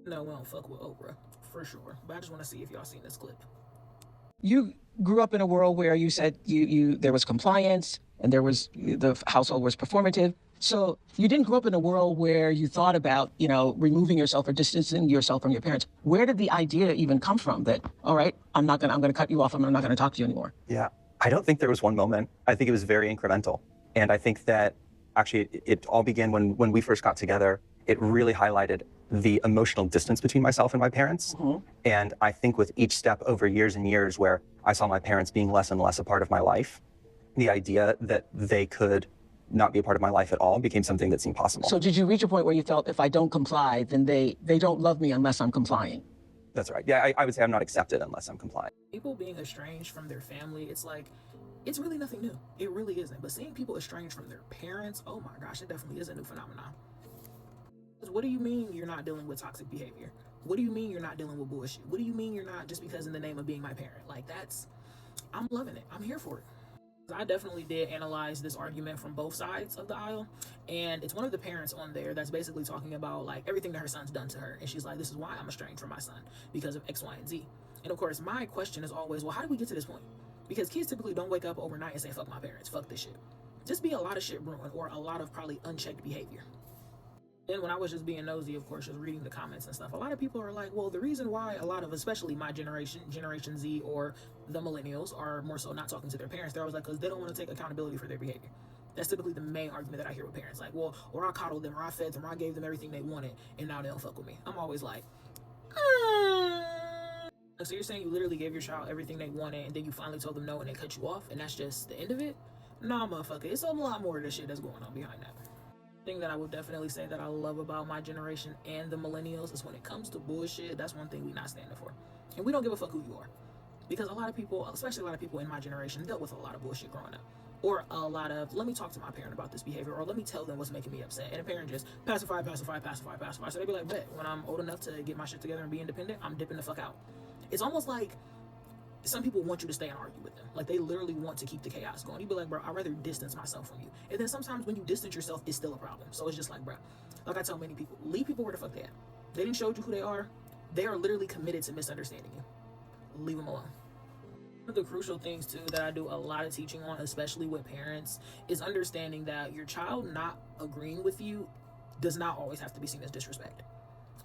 No, we don't fuck with Oprah for sure. But I just want to see if y'all seen this clip. You grew up in a world where you said you there was compliance and there was the household was performative. So you didn't grow up in a world where you thought about, removing yourself or distancing yourself from your parents. Where did the idea even come from that, all right, I'm gonna cut you off, I'm not gonna talk to you anymore? Yeah, I don't think there was one moment. I think it was very incremental. And I think that actually it all began when we first got together. It really highlighted the emotional distance between myself and my parents. And I think with each step over years and years where I saw my parents being less and less a part of my life, the idea that they could not be a part of my life at all became something that seemed possible. So did you reach a point where you felt if I don't comply, then they don't love me unless I'm complying? That's right. Yeah, I would say I'm not accepted unless I'm compliant. People being estranged from their family, it's like, it's really nothing new. It really isn't. But seeing people estranged from their parents, oh my gosh, it definitely is a new phenomenon. What do you mean you're not dealing with toxic behavior? What do you mean you're not dealing with bullshit? What do you mean you're not just because in the name of being my parent? Like, I'm loving it. I'm here for it. I definitely did analyze this argument from both sides of the aisle, and it's one of the parents on there that's basically talking about like everything that her son's done to her, and she's like, this is why I'm estranged from my son, because of X, Y, and Z. And of course, my question is always, well, how did we get to this point? Because kids typically don't wake up overnight and say, fuck my parents, fuck this shit. Just be a lot of shit brewing, or a lot of probably unchecked behavior. Then when I was just being nosy, of course, just reading the comments and stuff, a lot of people are like, well, the reason why a lot of, especially my generation, Generation Z, or the millennials, are more so not talking to their parents, they're always like, because they don't want to take accountability for their behavior. That's typically the main argument that I hear with parents. Like, well, or I coddled them, or I fed them, or I gave them everything they wanted, and now they don't fuck with me. I'm always like, So you're saying you literally gave your child everything they wanted, and then you finally told them no, and they cut you off, and that's just the end of it? Nah, motherfucker, it's a lot more of this shit that's going on behind that. Thing that I would definitely say that I love about my generation and the millennials is when it comes to bullshit, that's one thing we not standing for. And we don't give a fuck who you are. Because a lot of people, especially a lot of people in my generation, dealt with a lot of bullshit growing up. Or a lot of, let me talk to my parent about this behavior, or let me tell them what's making me upset. And the parent just pacify, pacify, pacify, pacify. So they be like, bet, when I'm old enough to get my shit together and be independent, I'm dipping the fuck out. It's almost like some people want you to stay and argue with them. Like, they literally want to keep the chaos going. You'd be like, bro, I'd rather distance myself from you. And then sometimes when you distance yourself, it's still a problem. So it's just like, bro, like I tell many people, leave people where the fuck they at. They didn't show you who they are. They are literally committed to misunderstanding you. Leave them alone. One of the crucial things too that I do a lot of teaching on, especially with parents, is understanding that your child not agreeing with you does not always have to be seen as disrespect.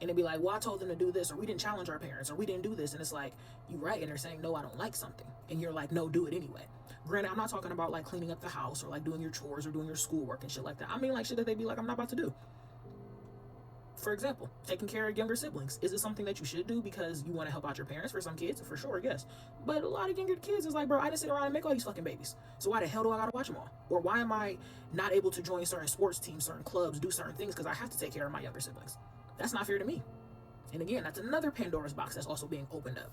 And they'd be like, well, I told them to do this, or we didn't challenge our parents, or we didn't do this. And it's like, you're right. And they're saying, no, I don't like something. And you're like, no, do it anyway. Granted, I'm not talking about like cleaning up the house or like doing your chores or doing your schoolwork and shit like that. I mean like shit that they'd be like, I'm not about to do. For example, taking care of younger siblings. Is it something that you should do because you want to help out your parents? For some kids, for sure, yes. But a lot of younger kids is like, bro, I didn't sit around and make all these fucking babies. So why the hell do I gotta watch them all? Or why am I not able to join certain sports teams, certain clubs, do certain things because I have to take care of my younger siblings? That's not fair to me. And again, that's another Pandora's box that's also being opened up.